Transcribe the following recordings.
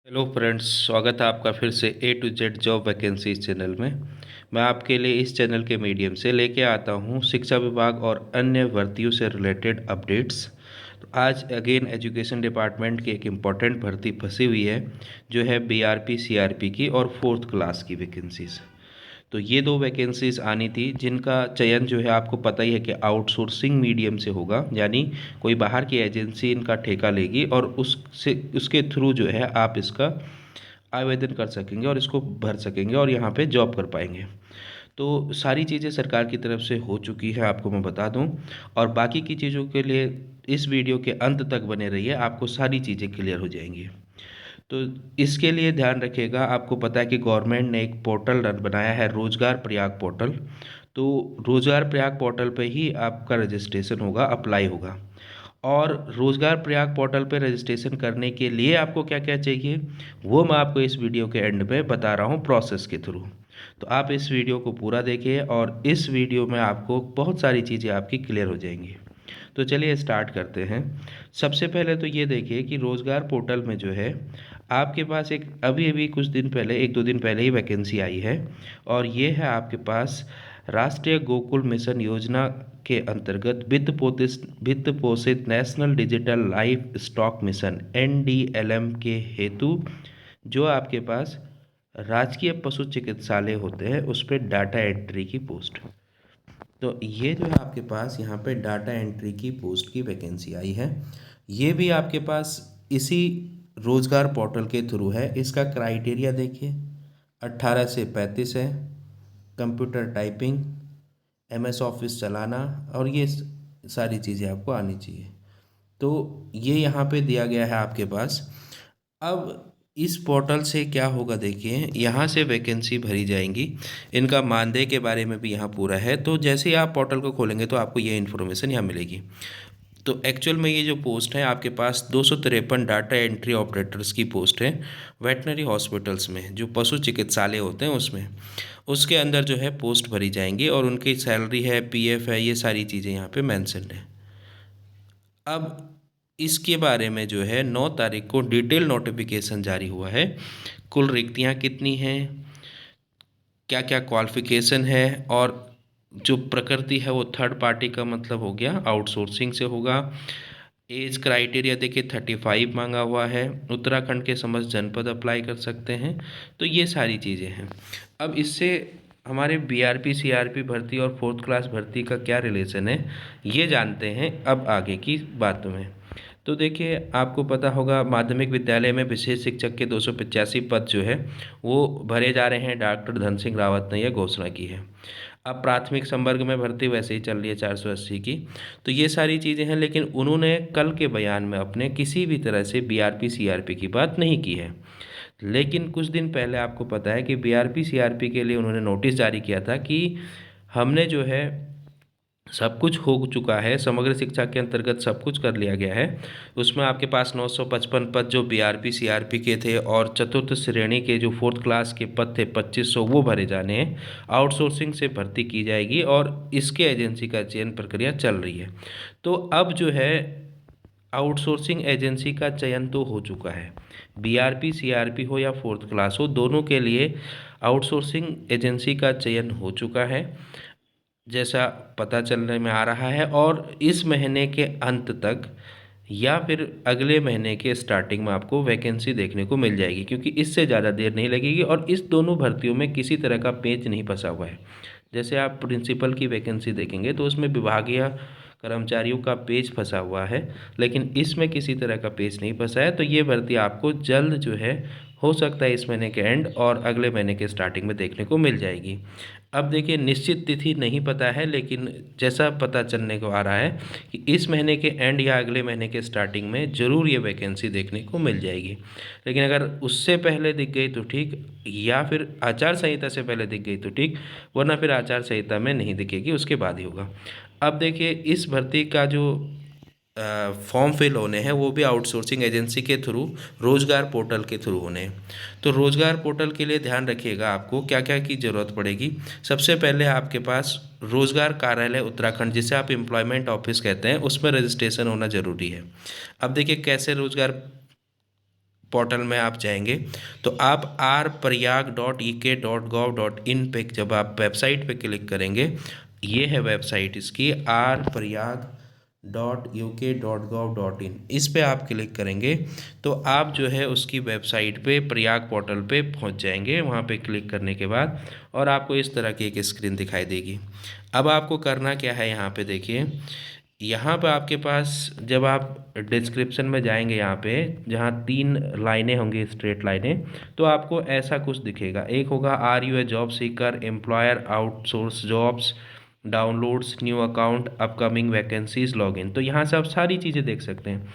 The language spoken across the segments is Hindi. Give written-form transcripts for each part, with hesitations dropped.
हेलो फ्रेंड्स, स्वागत है आपका फिर से A to Z job vacancy channel में। मैं आपके लिए इस चैनल के मीडियम से लेके आता हूँ शिक्षा विभाग और अन्य भर्तियों से रिलेटेड अपडेट्स। तो आज अगेन एजुकेशन डिपार्टमेंट की एक इम्पॉर्टेंट भर्ती फंसी हुई है, जो है बीआरपी सीआरपी की और फोर्थ क्लास की वैकेंसीज। तो ये दो वैकेंसीज आनी थी, जिनका चयन जो है आपको पता ही है कि आउटसोर्सिंग मीडियम से होगा, यानी कोई बाहर की एजेंसी इनका ठेका लेगी और उसके थ्रू जो है आप इसका आवेदन कर सकेंगे और इसको भर सकेंगे और यहाँ पे जॉब कर पाएंगे। तो सारी चीज़ें सरकार की तरफ से हो चुकी है, आपको मैं बता दूं। और बाकी की चीज़ों के लिए इस वीडियो के अंत तक बने रहिए, आपको सारी चीज़ें क्लियर हो जाएंगी। तो इसके लिए ध्यान रखिएगा, आपको पता है कि गवर्नमेंट ने एक पोर्टल रन बनाया है, रोजगार प्रयाग पोर्टल। तो रोजगार प्रयाग पोर्टल पे ही आपका रजिस्ट्रेशन होगा, अप्लाई होगा। और रोजगार प्रयाग पोर्टल पे रजिस्ट्रेशन करने के लिए आपको क्या क्या चाहिए, वो मैं आपको इस वीडियो के एंड पे बता रहा हूँ प्रोसेस के थ्रू। तो आप इस वीडियो को पूरा देखिए और इस वीडियो में आपको बहुत सारी चीज़ें आपकी क्लियर हो जाएंगी। तो चलिए स्टार्ट करते हैं। सबसे पहले तो ये देखिए कि रोज़गार पोर्टल में जो है आपके पास एक अभी अभी कुछ दिन पहले, एक दो दिन पहले ही वैकेंसी आई है। और ये है आपके पास राष्ट्रीय गोकुल मिशन योजना के अंतर्गत वित्त पोषित national digital life stock mission NDLM के हेतु, जो आपके पास राजकीय पशु चिकित्सालय होते हैं उस पर डाटा एंट्री की पोस्ट। तो ये जो है आपके पास यहाँ पे डाटा एंट्री की पोस्ट की वैकेंसी आई है। ये भी आपके पास इसी रोजगार पोर्टल के थ्रू है। इसका क्राइटेरिया देखिए, 18 से 35 है, कंप्यूटर टाइपिंग, MS ऑफिस चलाना, और ये सारी चीज़ें आपको आनी चाहिए। तो ये यहाँ पे दिया गया है आपके पास। अब इस पोर्टल से क्या होगा, देखिए यहाँ से वैकेंसी भरी जाएंगी। इनका मानदेय के बारे में भी यहाँ पूरा है। तो जैसे ही आप पोर्टल को खोलेंगे तो आपको ये इन्फॉर्मेशन यहाँ मिलेगी। तो एक्चुअल में ये जो पोस्ट है आपके पास 253 डाटा एंट्री ऑपरेटर्स की पोस्ट है, वेटनरी हॉस्पिटल्स में, जो पशु चिकित्सालय होते हैं उसमें, उसके अंदर जो है पोस्ट भरी जाएंगी। और उनकी सैलरी है, PF है, ये सारी चीज़ें यहाँ पे मैंशनड है। अब इसके बारे में जो है 9 तारीख को डिटेल नोटिफिकेशन जारी हुआ है। कुल रिक्तियाँ कितनी हैं, क्या क्या क्वालिफिकेशन है, और जो प्रकृति है वो थर्ड पार्टी का मतलब हो गया, आउटसोर्सिंग से होगा। एज क्राइटेरिया देखिए 35 मांगा हुआ है। उत्तराखंड के समस्त जनपद अप्लाई कर सकते हैं। तो ये सारी चीज़ें हैं। अब इससे हमारे BRP CRP भर्ती और फोर्थ क्लास भर्ती का क्या रिलेशन है, ये जानते हैं अब आगे की बातों में। तो देखिए आपको पता होगा, माध्यमिक विद्यालय में विशेष शिक्षक के 285 पद जो है वो भरे जा रहे हैं। डॉक्टर धन सिंह रावत ने यह घोषणा की है। अब प्राथमिक संवर्ग में भर्ती वैसे ही चल रही है 480 की। तो ये सारी चीज़ें हैं, लेकिन उन्होंने कल के बयान में अपने किसी भी तरह से BRP CRP की बात नहीं की है। लेकिन कुछ दिन पहले आपको पता है कि BRP CRP के लिए उन्होंने नोटिस जारी किया था कि हमने जो है सब कुछ हो चुका है, समग्र शिक्षा के अंतर्गत सब कुछ कर लिया गया है। उसमें आपके पास 955 पद जो BRP CRP के थे, और चतुर्थ श्रेणी के जो फोर्थ क्लास के पद थे 2500, वो भरे जाने हैं। आउटसोर्सिंग से भर्ती की जाएगी और इसके एजेंसी का चयन प्रक्रिया चल रही है। तो अब जो है आउटसोर्सिंग एजेंसी का चयन तो हो चुका है। BRP CRP हो या फोर्थ क्लास हो, दोनों के लिए आउटसोर्सिंग एजेंसी का चयन हो चुका है, जैसा पता चलने में आ रहा है। और इस महीने के अंत तक या फिर अगले महीने के स्टार्टिंग में आपको वैकेंसी देखने को मिल जाएगी, क्योंकि इससे ज़्यादा देर नहीं लगेगी। और इस दोनों भर्तियों में किसी तरह का पेच नहीं फंसा हुआ है। जैसे आप प्रिंसिपल की वैकेंसी देखेंगे तो उसमें विभागीय कर्मचारियों का पेज फंसा हुआ है, लेकिन इसमें किसी तरह का पेज नहीं फंसा है। तो ये भर्ती आपको जल्द जो है, हो सकता है इस महीने के एंड और अगले महीने के स्टार्टिंग में देखने को मिल जाएगी। अब देखिए निश्चित तिथि नहीं पता है, लेकिन जैसा पता चलने को आ रहा है कि इस महीने के एंड या अगले महीने के स्टार्टिंग में ज़रूर ये वैकेंसी देखने को मिल जाएगी। लेकिन अगर उससे पहले दिख गई तो ठीक, या फिर आचार संहिता से पहले दिख गई तो ठीक, वरना फिर आचार संहिता में नहीं दिखेगी, उसके बाद ही होगा। अब देखिए इस भर्ती का जो फॉर्म फिल होने हैं वो भी आउटसोर्सिंग एजेंसी के थ्रू, रोजगार पोर्टल के थ्रू होने हैं। तो रोजगार पोर्टल के लिए ध्यान रखिएगा आपको क्या क्या की ज़रूरत पड़ेगी। सबसे पहले आपके पास रोजगार कार्यालय उत्तराखंड, जिसे आप एम्प्लॉयमेंट ऑफिस कहते हैं, उसमें रजिस्ट्रेशन होना ज़रूरी है। अब देखिए कैसे रोजगार पोर्टल में आप जाएंगे तो आप rprayag.ek.gov.in पे जब आप वेबसाइट पे क्लिक करेंगे, ये है वेबसाइट इसकी rprayag.uk.gov.in, इस पे आप क्लिक करेंगे तो आप जो है उसकी वेबसाइट पे प्रयाग पोर्टल पे पहुंच जाएंगे। वहां पे क्लिक करने के बाद और आपको इस तरह की एक स्क्रीन दिखाई देगी। अब आपको करना क्या है, यहाँ पे देखिए, यहाँ पे आपके पास जब आप डिस्क्रिप्शन में जाएंगे, यहाँ पे जहाँ 3 लाइनें होंगी स्ट्रेट लाइनें, तो आपको ऐसा कुछ दिखेगा। एक होगा are you a job seeker, employer, outsource jobs, downloads, new account, upcoming vacancies, login. तो यहाँ से आप सारी चीज़ें देख सकते हैं।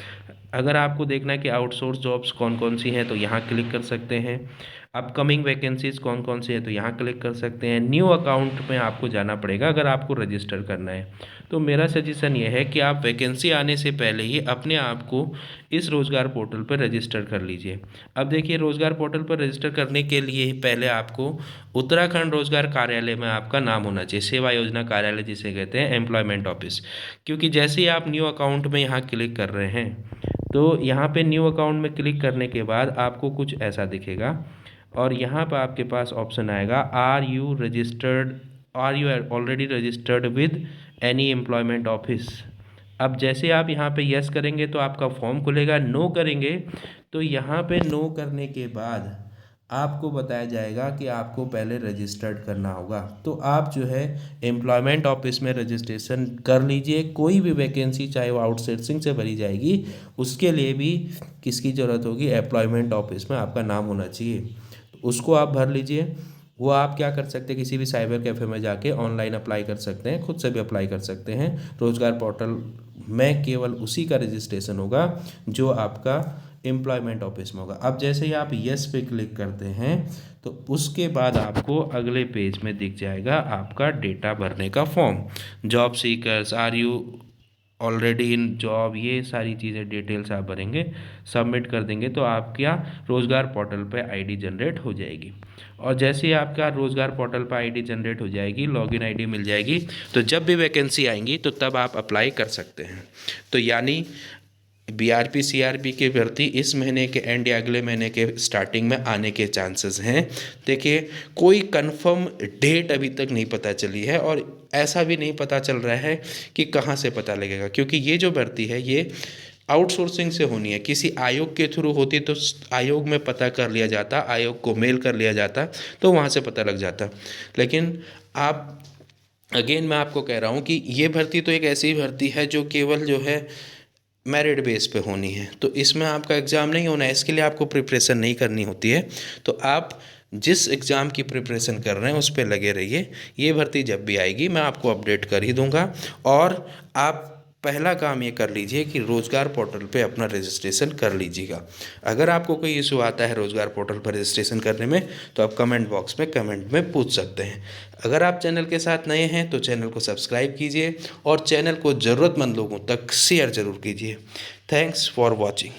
अगर आपको देखना है कि आउटसोर्स जॉब्स कौन कौन सी हैं तो यहाँ क्लिक कर सकते हैं। अपकमिंग वैकेंसीज कौन कौन सी है तो यहाँ क्लिक कर सकते हैं। न्यू अकाउंट में आपको जाना पड़ेगा अगर आपको रजिस्टर करना है। तो मेरा सजेशन ये है कि आप वैकेंसी आने से पहले ही अपने आप को इस रोज़गार पोर्टल पर रजिस्टर कर लीजिए। अब देखिए, रोज़गार पोर्टल पर रजिस्टर करने के लिए पहले आपको उत्तराखंड रोज़गार कार्यालय में आपका नाम होना चाहिए, सेवा योजना कार्यालय जिसे कहते हैं, एम्प्लॉयमेंट ऑफिस। क्योंकि जैसे ही आप न्यू अकाउंट में यहाँ क्लिक कर रहे हैं तो यहाँ पे न्यू अकाउंट में क्लिक करने के बाद आपको कुछ ऐसा दिखेगा और यहाँ पर आपके पास ऑप्शन आएगा, are you already registered with any employment office. अब जैसे आप यहाँ पे यस करेंगे तो आपका फॉर्म खुलेगा, नो करेंगे तो यहाँ पे नो करने के बाद आपको बताया जाएगा कि आपको पहले रजिस्टर्ड करना होगा। तो आप जो है एम्प्लॉयमेंट ऑफिस में रजिस्ट्रेशन कर लीजिए। कोई भी वैकेंसी चाहे वो आउटसोर्सिंग से भरी जाएगी, उसके लिए भी किसकी ज़रूरत होगी, एम्प्लॉयमेंट ऑफिस में आपका नाम होना चाहिए। उसको आप भर लीजिए। वो आप क्या कर सकते हैं, किसी भी साइबर कैफ़े में जाके ऑनलाइन अप्लाई कर सकते हैं, खुद से भी अप्लाई कर सकते हैं। रोज़गार पोर्टल में केवल उसी का रजिस्ट्रेशन होगा जो आपका एम्प्लॉयमेंट ऑफिस में होगा। अब जैसे ही आप यस पे क्लिक करते हैं तो उसके बाद आपको अगले पेज में दिख जाएगा आपका डेटा भरने का form. Job seekers, are you already in job, ये सारी चीज़ें डिटेल्स आप भरेंगे, सबमिट कर देंगे तो आपका रोज़गार पोर्टल पे आईडी जनरेट हो जाएगी। और जैसे ही आपका रोज़गार पोर्टल पर आईडी जनरेट हो जाएगी, लॉगिन आईडी मिल जाएगी, तो जब भी वैकेंसी आएंगी तो तब आप अप्लाई कर सकते हैं। तो यानी बीआरपी सीआरपी की भर्ती इस महीने के एंड या अगले महीने के स्टार्टिंग में आने के चांसेस हैं। देखिए, कोई कंफर्म डेट अभी तक नहीं पता चली है और ऐसा भी नहीं पता चल रहा है कि कहाँ से पता लगेगा, क्योंकि ये जो भर्ती है ये आउटसोर्सिंग से होनी है। किसी आयोग के थ्रू होती तो आयोग में पता कर लिया जाता, आयोग को मेल कर लिया जाता तो वहाँ से पता लग जाता। लेकिन आप अगेन मैं आपको कह रहा हूँ कि ये भर्ती तो एक ऐसी भर्ती है जो केवल जो है मेरिट बेस पे होनी है। तो इसमें आपका एग्ज़ाम नहीं होना है, इसके लिए आपको प्रिपरेशन नहीं करनी होती है। तो आप जिस एग्ज़ाम की प्रिपरेशन कर रहे हैं उस पर लगे रहिए। ये भर्ती जब भी आएगी मैं आपको अपडेट कर ही दूंगा। और आप पहला काम ये कर लीजिए कि रोज़गार पोर्टल पे अपना रजिस्ट्रेशन कर लीजिएगा। अगर आपको कोई इशू आता है रोज़गार पोर्टल पर रजिस्ट्रेशन करने में तो आप कमेंट बॉक्स में कमेंट में पूछ सकते हैं। अगर आप चैनल के साथ नए हैं तो चैनल को सब्सक्राइब कीजिए और चैनल को ज़रूरतमंद लोगों तक शेयर ज़रूर कीजिए। Thanks for watching.